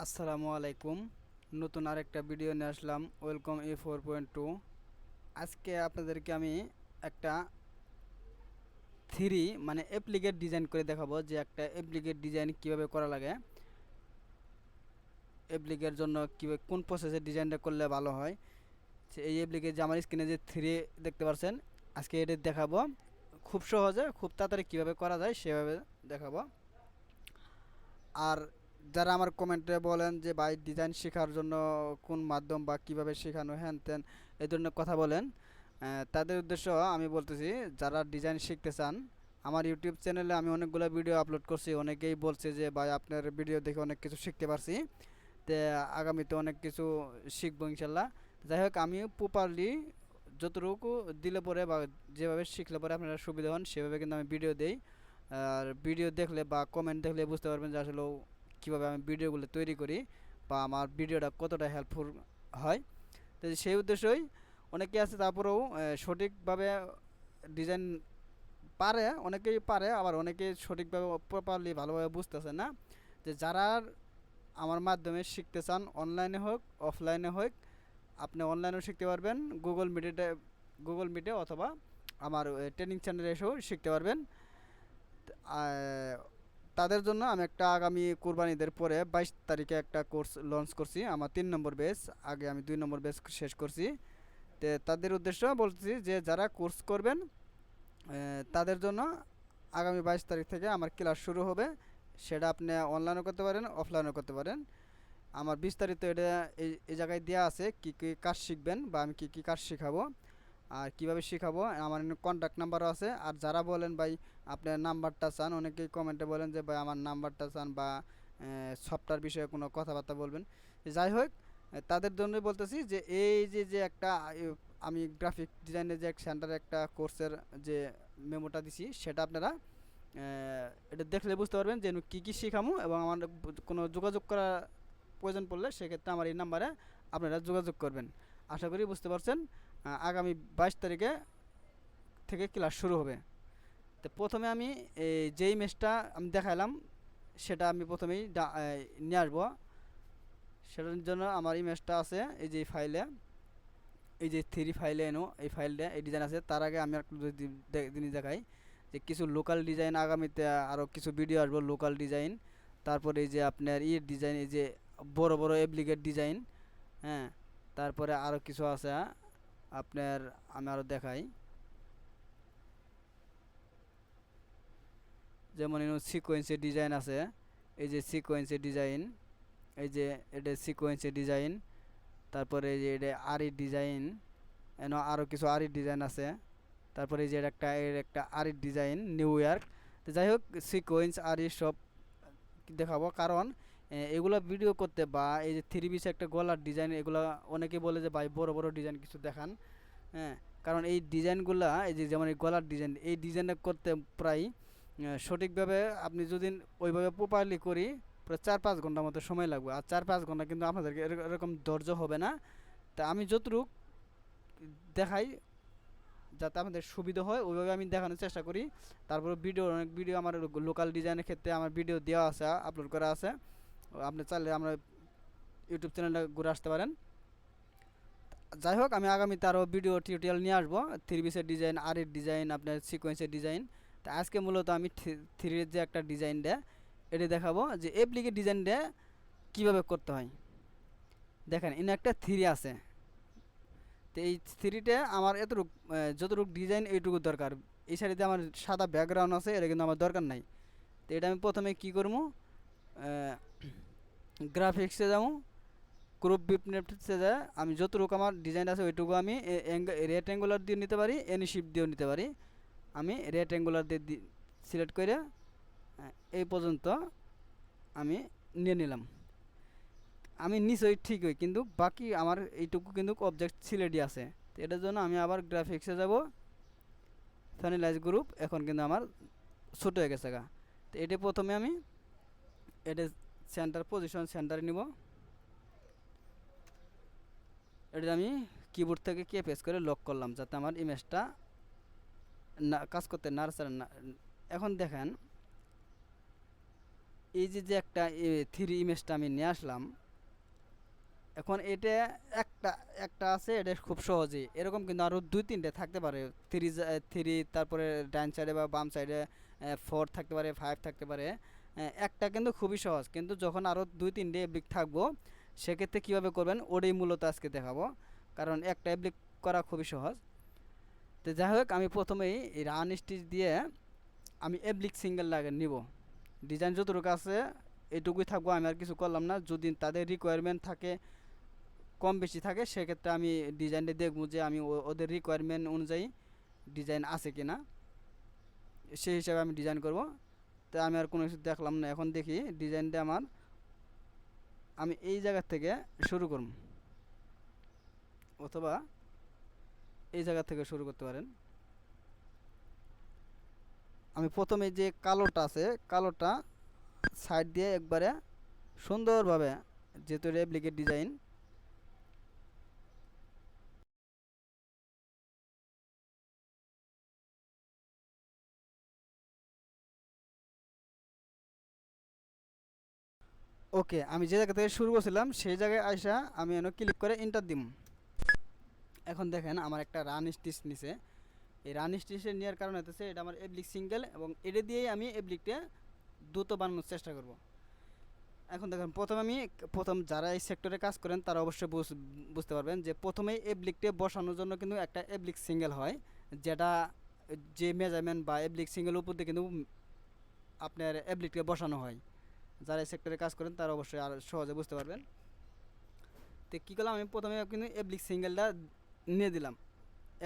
আসসালামু আলাইকুম। নতুন আরেকটা ভিডিও নিয়ে আসলাম। Welcome A4.2। আজকে আপনাদেরকে আমি একটা থ্রি মানে অ্যাপ্লিকেট ডিজাইন করে দেখাবো যে একটা অ্যাপ্লিকেট ডিজাইন কিভাবে করা লাগে, অ্যাপ্লিকের জন্য কীভাবে কোন প্রসেসে ডিজাইনটা করলে ভালো হয়। এই অ্যাপ্লিকেট যে আমার স্ক্রিনে যে থ্রি দেখতে পাচ্ছেন, আজকে এটা দেখাবো খুব সহজে খুব তাড়াতাড়ি কীভাবে করা যায় সেভাবে দেখাবো। আর যারা আমার কমেন্টে বলেন যে ভাই ডিজাইন শেখার জন্য কোন মাধ্যম বা কিভাবে শেখানো হ্যান ত্যান এই ধরনের কথা বলেন, তাদের উদ্দেশ্য আমি বলতেছি, যারা ডিজাইন শিখতে চান আমার ইউটিউব চ্যানেলে আমি অনেকগুলো ভিডিও আপলোড করছি। অনেকেই বলছে যে ভাই আপনার ভিডিও দেখে অনেক কিছু শিখতে পারছি, তে আগামীতে অনেক কিছু শিখবো ইনশাল্লাহ। যাই হোক, আমি প্রপারলি যতটুকু দিলে পরে বা যেভাবে শিখলে পরে আপনারা সুবিধা হন সেভাবে কিন্তু আমি ভিডিও দেই। আর ভিডিও দেখলে বা কমেন্ট দেখলে বুঝতে পারবেন যে আসলে কীভাবে আমি ভিডিওগুলো তৈরি করি বা আমার ভিডিওটা কতটা হেল্পফুল হয়। তো সেই উদ্দেশ্যই অনেকে আছে তারপরেও সঠিকভাবে ডিজাইন পারে, অনেকেই পারে, আবার অনেকে সঠিকভাবে প্রপারলি ভালোভাবে বুঝতেছে না। যে যারা আমার মাধ্যমে শিখতে চান, অনলাইনে হোক অফলাইনে হোক, আপনি অনলাইনেও শিখতে পারবেন, গুগল মিটে অথবা আমার ট্রেনিং চ্যানেলে এসেও শিখতে পারবেন। তাদের জন্য আমি একটা আগামী কুরবানিদের পরে 22 তারিখে একটা কোর্স লঞ্চ করছি, আমার 3 নম্বর ব্যাচ। আগে আমি 2 নম্বর ব্যাচ শেষ করছি। তো তাদের উদ্দেশ্য বলছি যে যারা কোর্স করবেন তাদের জন্য আগামী 22 তারিখ থেকে আমার ক্লাস শুরু হবে। সেটা আপনি অনলাইনও করতে পারেন, অফলাইনও করতে পারেন। আমার বিস্তারিত এটা এই জায়গায় দেওয়া আছে, কী কী কাজ শিখবেন বা আমি কী কী কাজ শেখাবো আর কীভাবে শেখাবো। আমার কন্ট্যাক্ট নাম্বারও আছে। আর যারা বলেন ভাই আপনার নাম্বারটা চান, অনেকেই কমেন্টে বলেন যে ভাই আমার নাম্বারটা চান বা সফটওয়্যার বিষয়ে কোনো কথাবার্তা বলবেন। যাই হোক, তাদের জন্যই বলতেছি যে এই যে একটা আমি গ্রাফিক ডিজাইনের যে এক সেন্টারে একটা কোর্সের যে মেমোটা দিছি, সেটা আপনারা এটা দেখলে বুঝতে পারবেন যে কী কী শেখামো, এবং আমার কোনো যোগাযোগ করা প্রয়োজন পড়লে সেক্ষেত্রে আমার এই নাম্বারে আপনারা যোগাযোগ করবেন। আশা করি বুঝতে পারছেন। আগামী 22 তারিখে থেকে ক্লাস শুরু হবে। তো প্রথমে আমি যেই ম্যাচটা আমি দেখালাম সেটা আমি প্রথমেই নিয়ে আসবো। সেটার জন্য আমার ইমেজটা আছে এই যে ফাইলে, এই যে থ্রি ফাইলে এনো এই ফাইলটা এই ডিজাইন আছে। তার আগে আমি একটু জিনিস দেখাই যে কিছু লোকাল ডিজাইন, আগামীতে আরও কিছু ভিডিও আসবো লোকাল ডিজাইন। তারপরে এই যে আপনার ডিজাইন, এই যে বড় বড় অ্যাপ্লিকেট ডিজাইন, হ্যাঁ। তারপরে আরও কিছু আছে আপনার, আমি আরও দেখাই। যেমন সিকোয়েন্সের ডিজাইন আছে, এই যে সিকোয়েন্সের ডিজাইন, এই যে এটা সিকোয়েন্সের ডিজাইন। তারপরে এই যে এটা আরি ডিজাইন, আরও কিছু আরি ডিজাইন আছে। তারপরে এই যে একটা আরি ডিজাইন নিউ ইয়র্ক। তো যাই হোক, সিকোয়েন্স আরি সব দেখাবো, কারণ এগুলো ভিডিও করতে বা এই যে থ্রি পিসে একটা গলার ডিজাইন, এগুলো অনেকে বলে যে ভাই বড় বড় ডিজাইন কিছু দেখান, হ্যাঁ। কারণ এই ডিজাইনগুলো, এই যে যেমন এই গলার ডিজাইন, এই ডিজাইনটা করতে প্রায় সঠিকভাবে আপনি যদি ওইভাবে প্রপারলি করি প্রায় 4-5 ঘন্টার মতো সময় লাগবে। আর 4-5 ঘন্টা কিন্তু আপনাদেরকে এরকম ধৈর্য হবে না। তা আমি যতটুকু দেখাই যাতে আমাদের সুবিধা হয় ওইভাবে আমি দেখানোর চেষ্টা করি। তারপরে অনেক ভিডিও আমার লোকাল ডিজাইনের ক্ষেত্রে আমার ভিডিও দেওয়া আছে, আপলোড করা আছে। আপনি চাইলে আমরা ইউটিউব চ্যানেলটা ঘুরে আসতে পারেন। যাই হোক, আমি আগামীতে আরও ভিডিও টিউটোরিয়াল নিয়ে আসবো, থ্রি পিসের ডিজাইন, আরের ডিজাইন, আপনার সিকোয়েন্সের ডিজাইন। তা আজকে মূলত আমি থ্রির যে একটা ডিজাইনটা এটা দেখাবো যে অ্যাপ্লিকের ডিজাইনটা কীভাবে করতে হয়। দেখেন এখানে একটা থ্রি আছে। তো এই থ্রিটা আমার যতটুকু ডিজাইন এইটুকু দরকার। এই সাইডে আমার সাদা ব্যাকগ্রাউন্ড আছে, এটা কিন্তু আমার দরকার নাই। তো এটা আমি প্রথমে কী করবো, গ্রাফিক্সে যাবো, গ্রুপ বিপনেটসে যায়, আমি যতটুকু আমার ডিজাইন আছে ওইটুকু আমি রেক্ট্যাঙ্গুলার দিয়ে নিতে পারি, এনি শিফট দিয়েও নিতে পারি। আমি রেক্ট্যাঙ্গুলার দিয়ে সিলেক্ট করে এই পর্যন্ত আমি নিয়ে নিলাম। আমি নিশ্চয়ই ঠিক হই, কিন্তু বাকি আমার এইটুকু কিন্তু অবজেক্ট সিলেটই আছে। তো এটার জন্য আমি আবার গ্রাফিক্সে যাব, ফ্যানিলাইজ গ্রুপ, এখন কিন্তু আমার ছোটো হয়ে গেছে গা। তো এটা প্রথমে আমি এটা পজিশন সেন্টারে নিব। এটা আমি কিবোর্ড থেকে পেস্ট করে লক করলাম যাতে আমার ইমেজটা না কাজ করতে নাড়াচাড়া না। এখন দেখেন এই যে যে একটা থ্রি ইমেজটা আমি নিয়ে আসলাম, এখন এটা একটা একটা আছে, এটা খুব সহজেই এরকম কিন্তু আরও দুই তিনটে থাকতে পারে। থ্রি থ্রি, তারপরে ডান সাইডে বা বাম সাইডে ফোর থাকতে পারে, ফাইভ থাকতে পারে। একটা কিন্তু খুবই সহজ, কিন্তু যখন আরও দুই তিনটে এপ্লিক থাকবো সেক্ষেত্রে কীভাবে করবেন ওটাই মূলত আজকে দেখাবো, কারণ একটা এপ্লিক করা খুবই সহজ। তো যাই হোক, আমি প্রথমেই এই রান স্টিচ দিয়ে আমি এপ্লিক সিঙ্গেল লাগে নিব। ডিজাইন যতটুকু আছে এটুকুই থাকবো, আমি আর কিছু করলাম না। যদি তাদের রিকোয়ারমেন্ট থাকে, কম বেশি থাকে, সেক্ষেত্রে আমি ডিজাইনটা দেখবো যে আমি ওদের রিকোয়ারমেন্ট অনুযায়ী ডিজাইন আছে কি না, সেই হিসাবে আমি ডিজাইন করব। তো আমি আর কোনো কিছু দেখলাম না, এখন দেখি ডিজাইনটা আমার আমি এই জায়গা থেকে শুরু করব, অথবা এই জায়গা থেকে শুরু করতে পারেন। আমি প্রথমে যে কালোটা আছে, কালোটা সাইড দিয়ে একবারে সুন্দরভাবে, যেহেতু রেপ্লিকেট ডিজাইন, ওকে, আমি যে জায়গা থেকে শুরু করছিলাম সেই জায়গায় আইসা আমি এনে ক্লিক করে এন্টার দিম। এখন দেখেন আমার একটা রান স্টিচ নিছে। এই রান স্টিচে নেওয়ার কারণ হতেছে এটা আমার এপ্লিক সিঙ্গেল, এবং এটা দিয়েই আমি এপ্লিকটা দ্রুত বানানোর চেষ্টা করব। এখন দেখেন প্রথম যারা এই সেক্টরে কাজ করেন তারা অবশ্যই বুঝতে পারবেন যে প্রথমেই এপ্লিকটা বসানোর জন্য কিন্তু একটা এপ্লিক সিঙ্গেল হয়, যেটা যে মেজারমেন্ট বা এপ্লিক সিঙ্গেল উপর দিয়ে কিন্তু আপনার এপ্লিকটা বসানো হয়। যারা এই সেক্টরে কাজ করেন তারা অবশ্যই আর সহজে বুঝতে পারবেন। তো কী করলাম, আমি প্রথমে কিন্তু এপ্লিক সিঙ্গেলটা নিয়ে দিলাম।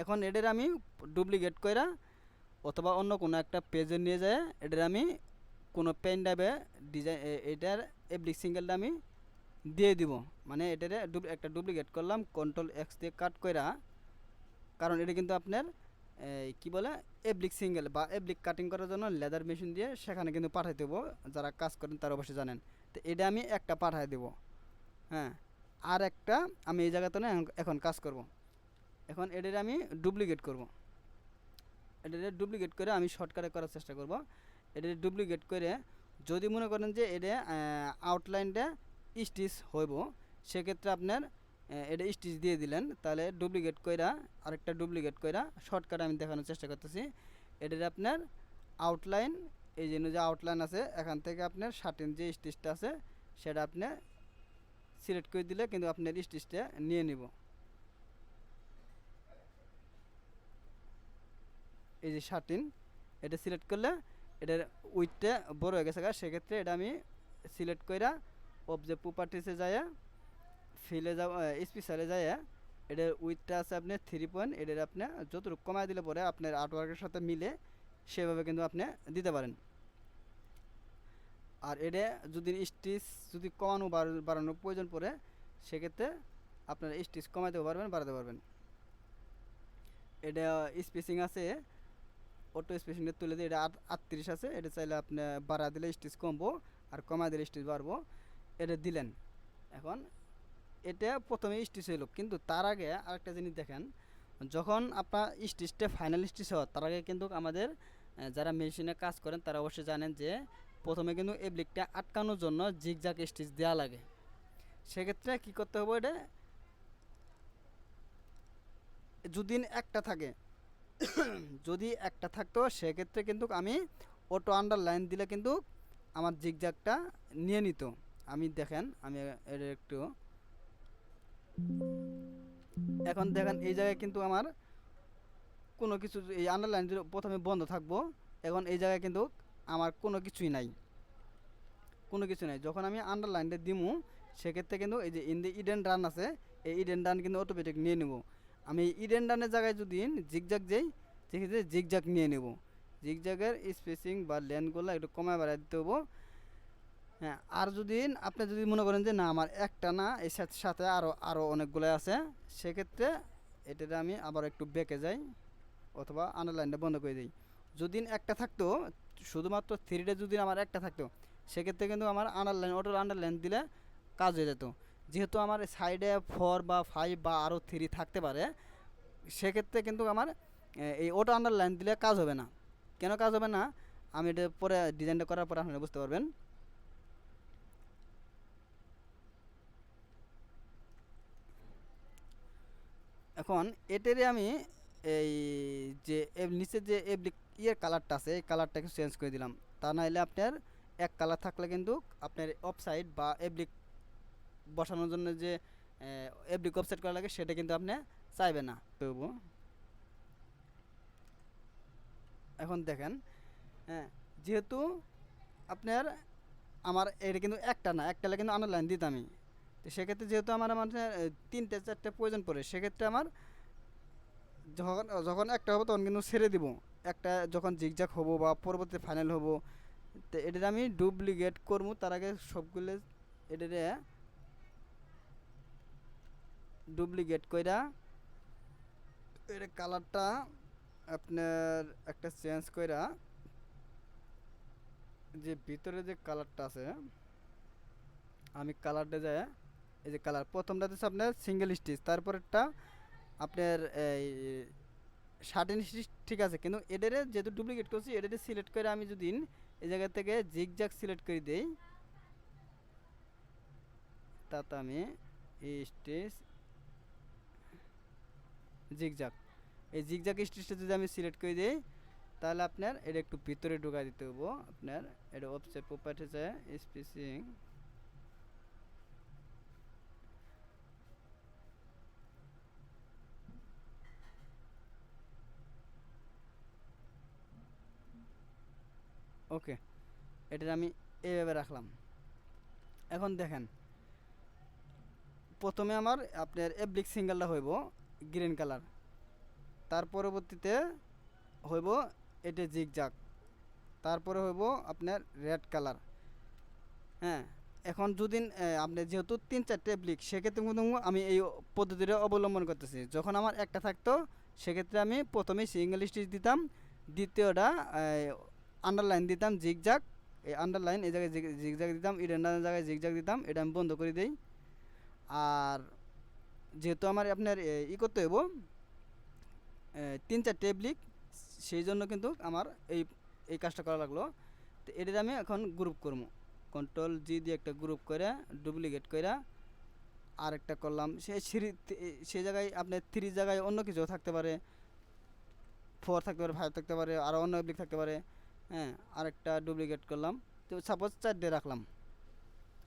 এখন এটার আমি ডুপ্লিকেট কইরা অথবা অন্য কোনো একটা পেজে নিয়ে যায় এটার আমি কোনো পেন ড্রাইভে ডিজাইন এটার এপ্লিক সিঙ্গেলটা আমি দিয়ে দিব। মানে এটারে একটা ডুপ্লিকেট করলাম, কন্ট্রোল এক্স দিয়ে কাট কইরা, কারণ এটা কিন্তু আপনার কি বলে এপ্লিক সিঙ্গেল বা এপ্লিক কাটিং করার জন্য লেদার মেশিন দিয়ে সেখানে কিন্তু পাঠাই দেবো, যারা কাজ করেন তারা অবশ্যই জানেন। তো এটা আমি একটা পাঠাই দেবো, হ্যাঁ। আর একটা আমি এই জায়গাতে না এখন কাজ করব। এখন এটার আমি ডুপ্লিকেট করব, এটারে ডুপ্লিকেট করে আমি শর্টকাটে করার চেষ্টা করব। এটারে ডুপ্লিকেট করে যদি মনে করেন যে এটা আউটলাইনটা স্টিচ হইব, সেক্ষেত্রে আপনার এটা স্টিচ দিয়ে দিলেন, তাহলে ডুপ্লিকেট কইরা আরেকটা ডুপ্লিকেট কইরা শর্টকাটে আমি দেখানোর চেষ্টা করতেছি। এটারে আপনার আউটলাইন, এই যে আউটলাইন আছে এখান থেকে আপনার শার্টিন যে স্টিচটা আছে সেটা আপনি সিলেক্ট করে দিলে কিন্তু আপনার স্টিচটা নিয়ে নিব। এই যে শার্টিন, এটা সিলেক্ট করলে এটার উইথটা বড় হয়ে গেছে, সেক্ষেত্রে এটা আমি সিলেক্ট কইরা অবজেক্ট প্রপার্টিসে যায়, ফিলে যাব, স্পেশালে যায়, এটার উইথটা আছে আপনার 3 পয়েন্ট, এটার আপনি যতটুকু কমায় দিলে পরে আপনার আর্টওয়ার্কের সাথে মিলে সেভাবে কিন্তু আপনি দিতে পারেন। আর এটা যদি স্টিচ যদি কমানো বাড়ানোর প্রয়োজন পড়ে, সেক্ষেত্রে আপনার স্টিচ কমাইতেও পারবেন, বাড়াতে পারবেন। এটা স্পেসিং আছে, অটো স্পেসিংটা তুলে দিয়ে এটা 38 আছে, এটা চাইলে আপনি বাড়া দিলে স্টিচ কমবো, আর কমা দিলে স্টিচ বাড়বো, এটা দিলেন। এখন এটা প্রথমে স্টিচ হইল, কিন্তু তার আগে আরেকটা জিনিস দেখেন, যখন আপনার স্টিচটা ফাইনাল স্টিচ হয় তার আগে কিন্তু আমাদের যারা মেশিনে কাজ করেন তারা অবশ্যই জানেন যে প্রথমে কিন্তু এপ্লিকটা আটকানোর জন্য জিগজাগ স্টিচ দেওয়া লাগে। সেক্ষেত্রে কি করতে হবে, এটা যদি একটা থাকে যদি একটা থাকতো সেক্ষেত্রে কিন্তু আমি অটো আন্ডারলাইন দিলে কিন্তু আমার জিগজ্যাগটা নিয়ে নিত। আমি দেখেন আমি এর একটু, এখন দেখেন এই জায়গায় কিন্তু আমার কোনো কিছু, এই আন্ডারলাইন প্রথমে বন্ধ থাকবো, এখন এই জায়গায় কিন্তু আমার কোনো কিছুই নাই, কোনো কিছু নাই। যখন আমি আন্ডারলাইনটা দিমু সেক্ষেত্রে কিন্তু এই যে ইন দি ইডেন রান আছে, এই ইডেন রান কিন্তু অটোমেটিক নিয়ে নেব। আমি ইডেন রানের জায়গায় যদি জিগজ্যাগ যাই, সেক্ষেত্রে জিগজ্যাগ নিয়ে নেব। জিগজ্যাগের স্পেসিং বা লেনগুলো একটু কমায় বাড়াই দিতে হবো, হ্যাঁ। আর যদি আপনি যদি মনে করেন যে না আমার একটা না, এই সাথে আরও অনেকগুলো আছে, সেক্ষেত্রে এটাতে আমি আবার একটু বেঁকে যাই অথবা আন্ডারলাইনটা বন্ধ করে দিই। যদি একটা থাকতো, শুধুমাত্র থ্রিডে যদি আমার একটা থাকতো, সেক্ষেত্রে কিন্তু আমার আন্ডারলাইন অটো আন্ডারলাইন দিলে কাজ হয়ে যেত। যেহেতু আমার সাইডে 4 বা 5 বা আরও 3 থাকতে পারে, সেক্ষেত্রে কিন্তু আমার এই অটো আন্ডারলাইন দিলে কাজ হবে না। কেন কাজ হবে না, আমি এটা পরে ডিজাইনটা করার পরে আপনারা বুঝতে পারবেন। এখন এটারে আমি এই যে নিচে যে এব্লিক ইয়ের কালারটা আছে এই কালারটাকে চেঞ্জ করে দিলাম। তা নাহলে আপনার এক কালার থাকলে কিন্তু আপনার অফসাইড বা এব্লিক বসানোর জন্য যে এব্লিক অফসাইড করা লাগে সেটা কিন্তু আপনি চাইবে না। তবু এখন দেখেন, হ্যাঁ, যেহেতু আপনার আমার এটা কিন্তু একটা না, একটা কিন্তু আন্ডারলাইন দিতামই। তো সেক্ষেত্রে যেহেতু আমার আমার তিনটে চারটে প্রয়োজন পড়ে, সেক্ষেত্রে আমার যখন যখন একটা হবো তখন কিন্তু ছেড়ে দিব। একটা যখন জিগজাগ হবো বা পরবর্তী ফাইনাল হবো, তো এটার আমি ডুপ্লিকেট করবো তার আগে সবগুলো এটারে ডুপ্লিকেট কইরা এর কালারটা আপনার একটা চেঞ্জ কইরা যে ভিতরে যে কালারটা আছে আমি কালারটা যায় এই যে কালার প্রথমটা হচ্ছে আপনার সিঙ্গেল স্টিচ, তারপরেরটা আপনার এই শার্টিন স্টিচ ঠিক আছে, কিন্তু এটারে যেহেতু ডুপ্লিকেট করছি এটারে সিলেক্ট করে আমি যদি এই জায়গা থেকে জিগজ্যাগ সিলেক্ট করে দেই, তাতে আমি এই স্টিচ জিগজ্যাগ এই জিগজ্যাগ স্টিচটা যদি আমি সিলেক্ট করে দিই তাহলে আপনার এটা একটু ভিতরে ঢোকা দিতে হবো। আপনার এটা ওয়েবসাইট প্রপার্টি যায় স্পেসিং, ওকে, এটা আমি এইভাবে রাখলাম। এখন দেখেন প্রথমে আমার আপনার এব্লিক সিঙ্গেলটা হইব গ্রিন কালার, তার পরবর্তীতে হইব এটা জিগজাগ, তারপরে হইব আপনার রেড কালার। হ্যাঁ, এখন যদি আপনি যেহেতু তিন চারটে এপ্লিক, সেক্ষেত্রে কিন্তু আমি এই পদ্ধতিটা অবলম্বন করতেছি। যখন আমার একটা থাকতো সেক্ষেত্রে আমি প্রথমেই সিঙ্গেল স্টিচ দিতাম, দ্বিতীয়টা আন্ডারলাইন দিতাম জিগজাগ, এই আন্ডারলাইন এই জায়গায় জিগজাগ দিতাম, ইডেন্ডারের জায়গায় জিগজাগ দিতাম, এটা আমি বন্ধ করে দিই। আর যেহেতু আমার আপনার করতে হইব তিন চারটে এপ্লিক, সেই জন্য কিন্তু আমার এই এই কাজটা করা লাগলো। তো এটার আমি এখন গ্রুপ করবো, কন্ট্রোল জি দিয়ে একটা গ্রুপ করে ডুপ্লিকেট করে আরেকটা করলাম। সেই জায়গায় আপনার থ্রি জায়গায় অন্য কিছু থাকতে পারে, ফোর থাকতে পারে, ফাইভ থাকতে পারে, আরও অন্য এপ্লিক থাকতে পারে। হ্যাঁ, আরেকটা ডুপ্লিকেট করলাম, তো সাপোজ চারটে রাখলাম।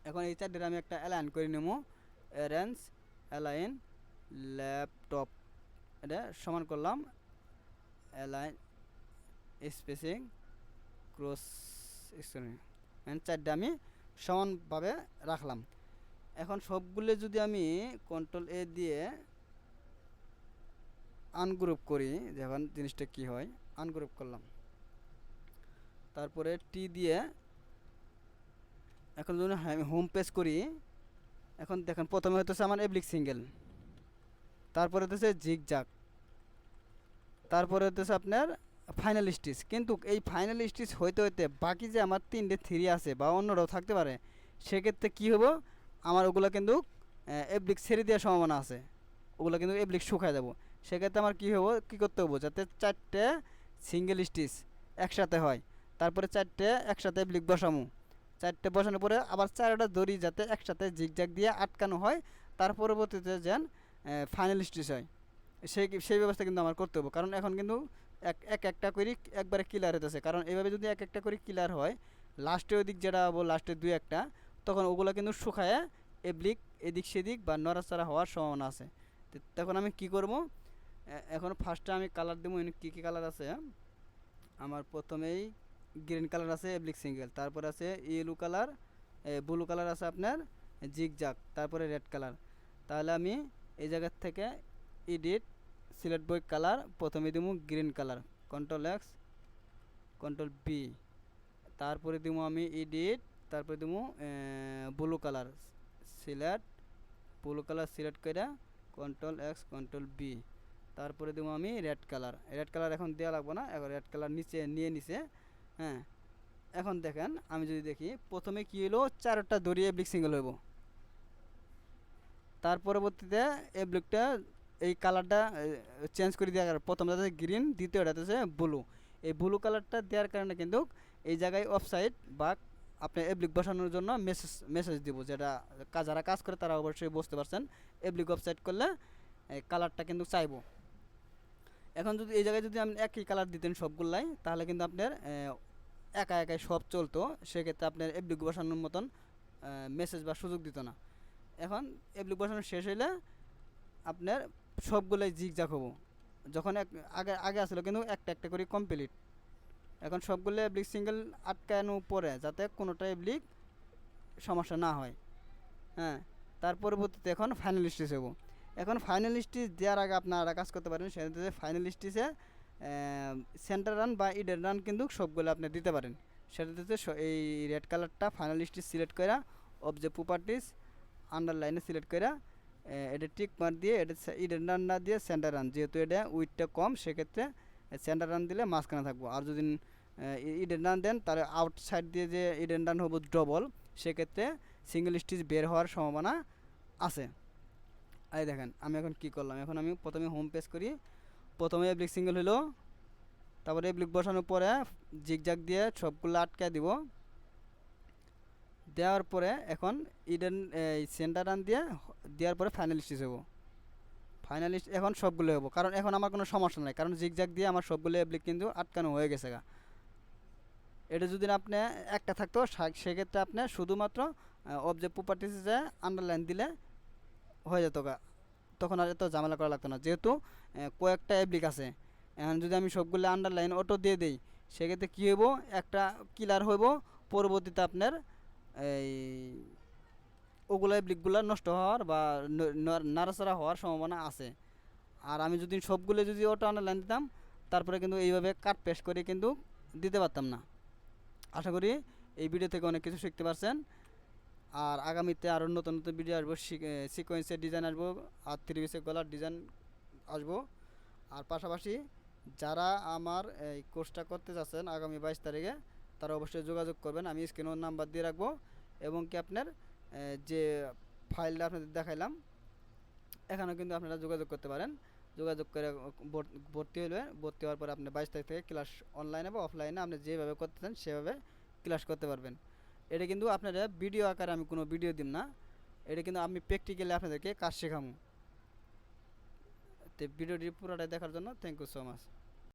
এখন এই চারটে আমি একটা অ্যালাইন করে নেব, অ্যারেঞ্জ অ্যালাইন ল্যাপটপ, এটা সমান করলাম, অ্যালাইন স্পেসিং ক্রস চারটে আমি সমানভাবে রাখলাম। এখন সবগুলো যদি আমি কন্ট্রোল এ দিয়ে আনগ্রুপ করি, যখন জিনিসটা কি হয়, আনগ্রুপ করলাম, তারপরে টি দিয়ে এখন যদি আমি হোম পেজ করি, এখন দেখেন প্রথমে হতেছে আমার এব্লিক সিঙ্গেল, তারপরে হতেছে জিগজাগ, তারপরে হতেছে আপনার ফাইনাল স্টিচ। কিন্তু এই ফাইনাল স্টিচ হইতে হইতে বাকি যে আমার তিনটে থ্রি আছে বা অন্যরাও থাকতে পারে, সেক্ষেত্রে কী হবো, আমার ওগুলো কিন্তু এব্লিক ছেড়ে দেওয়ার সম্ভাবনা আছে, ওগুলো কিন্তু এব্লিক শুকায় যাবো। সেক্ষেত্রে আমার কী হবো, কী করতে হবো, যাতে চারটে সিঙ্গেল স্টিচ একসাথে হয়, তারপরে চারটে একসাথে এব্লিক বসামো, চারটে বসানোর পরে আবার চারটা দড়ি যাতে একসাথে জিগজাগ দিয়ে আটকানো হয়, তার পরবর্তীতে যেন ফাইনাল স্টিচ হয়, সেই ব্যবস্থা কিন্তু আমার করতে হবে। কারণ এখন কিন্তু একটা করে একবারে ক্লিয়ার হতেছে, কারণ এইভাবে যদি এক একটা করে ক্লিয়ার হয়, লাস্টে ওদিক যেটা হবো লাস্টে দুই একটা, তখন ওগুলো কিন্তু শুকায় এব্লিক এদিক সেদিক বা নড়াচড়া হওয়ার সম্ভাবনা আছে। তখন আমি কি করব, এখন ফার্স্টে আমি কালার দেবো। কী কী কালার আছে আমার, প্রথমেই গ্রিন কালার আছে এব্লিক সিঙ্গেল, তারপর আছে ইয়েলো কালার, ব্লু কালার আছে আপনার জিগজাগ, তারপরে রেড কালার। তাহলে আমি এই জায়গার থেকে এডিট সিলেক্ট বই কালার প্রথমে দিব green colour, control X control B, তারপরে দিব আমি এডিট, তারপরে দিব blue colour, select blue colour select করে কন্ট্রোল এক্স কন্ট্রোল বি, তারপরে দেবো আমি রেড কালার। রেড কালার এখন দেওয়া লাগবে না, এখন রেড কালার নিচে নিয়ে নিছে। হ্যাঁ, এখন দেখেন আমি যদি দেখি প্রথমে কী হলো, চারটা দড়ি এব্লিক সিঙ্গেল হইব, তার পরবর্তীতে এব্লিকটা এই কালারটা চেঞ্জ করে দেওয়ার, প্রথমটা হচ্ছে গ্রিন, দ্বিতীয়টা হচ্ছে ব্লু। এই ব্লু কালারটা দেওয়ার কারণে কিন্তু এই জায়গায় অফসাইড বা আপনি এব্লিক বসানোর জন্য মেসেজ দিব, যেটা যারা কাজ করে তারা অবশ্যই বুঝতে পারছেন। এব্লিক অফসাইড করলে কালারটা কিন্তু চাইবো। এখন যদি এই জায়গায় যদি আপনি একই কালার দিতেন সবগুলাই, তাহলে কিন্তু আপনার একা একাই সব চলতো, সেক্ষেত্রে আপনার এফডি বসানোর মতন মেসেজ বা সুযোগ দিত না। এখন এফডি বসানো শেষ হইলে আপনার সবগুলোই জিগজাগ হবো। যখন আগে আগে আসলে কিন্তু একটা একটা করে কমপ্লিট, এখন সবগুলো এব্লিক সিঙ্গেল আটকানো পরে যাতে কোনোটা এব্লিক সমস্যা না হয়। হ্যাঁ, তার পরবর্তীতে এখন ফাইনাল স্টেজ হবো। এখন ফাইনাল স্টেজ দেওয়ার আগে আপনারা কাজ করতে পারেন, সেটাতে ফাইনাল স্টেজে সেন্টার রান বা ইডের রান কিন্তু সবগুলো আপনি দিতে পারেন। সেটাতে এই রেড কালারটা ফাইনাল স্টেজ সিলেক্ট করা, অবজেক্ট প্রপার্টিস আন্ডারলাইনে সিলেক্ট করা, এটা টিক মার দিয়ে এটা ইডের রান না দিয়ে সেন্টার রান, যেহেতু এটা উইথটা কম সেক্ষেত্রে সেন্টার রান দিলে মাঝখানে থাকবো। আর যদি ইডেন রান দেন তাহলে আউটসাইড দিয়ে যে ইডেন রান হবো ডবল, সেক্ষেত্রে সিঙ্গেল স্টিচ বের হওয়ার সম্ভাবনা আছে। এই দেখেন আমি এখন কি করলাম, এখন আমি প্রথমে হোম পেজ করি, প্রথমে এব্লিক সিঙ্গেল হলো, তারপরে এব্লিক বসানোর পরে জিগজাগ দিয়ে সবগুলো আটকে দিব। দেওয়ার পরে এখন ইডেন সেন্টার রান দিয়ে দেওয়ার পরে ফাইনাল স্টিচ হবো। ফাইনালিস্ট এখন সবগুলো হবো, কারণ এখন আমার কোনো সমস্যা নাই, কারণ জিগজাগ দিয়ে আমার সবগুলো এব্লিক কিন্তু আটকানো হয়ে গেছে গা। এটা যদি আপনি একটা থাকতো সেক্ষেত্রে আপনি শুধুমাত্র অবজেক্ট প্রপার্টিসে যে আন্ডারলাইন দিলে হয়ে যেত গা, তখন আর এত ঝামেলা করা লাগতো না, যেহেতু কয়েকটা এব্লিক আছে। এখন যদি আমি সবগুলো আন্ডারলাইন অটো দিয়ে দিই, সেক্ষেত্রে কী হইব, একটা ক্লিয়ার হইব, পরবর্তীতে আপনার এই ওগুলো এব্লিকগুলো নষ্ট হওয়ার বা নাড়াচাড়া হওয়ার সম্ভাবনা আছে। আর আমি যদি সবগুলো যদি অটো আন্ডারলাইন দিতাম, তারপরে কিন্তু এইভাবে কাট পেস্ট করে কিন্তু দিতে পারতাম না। আশা করি এই ভিডিও থেকে অনেক কিছু শিখতে পারছেন। আর আগামীতে আরও নতুন নতুন ভিডিও আসবো, সিকোয়েন্সের ডিজাইন আসবো, আর 3 পিসের গলার ডিজাইন আসবো। আর পাশাপাশি যারা আমার এই কোর্সটা করতে যাচ্ছেন আগামী 22 তারিখে, তারা অবশ্যই যোগাযোগ করবেন, আমি স্ক্রিনের নাম্বার দিয়ে রাখবো। এবং কি আপনার যে ফাইলটা আপনাদের দেখাইলাম, এখানেও কিন্তু আপনারা যোগাযোগ করতে পারেন। যোগাযোগ করে ভর্তি হলে, ভর্তি হওয়ার পরে আপনি 22 তারিখ থেকে ক্লাস অনলাইনে বা অফলাইনে আপনি যেভাবে করতে চান সেভাবে ক্লাস করতে পারবেন। এটা কিন্তু আপনারা ভিডিও আকারে আমি কোনো ভিডিও দিম না, এটা কিন্তু আমি প্র্যাকটিক্যালি আপনাদেরকে কাজ শেখাবো। তো ভিডিওটি পুরোটাই দেখার জন্য থ্যাংক ইউ সো মাচ।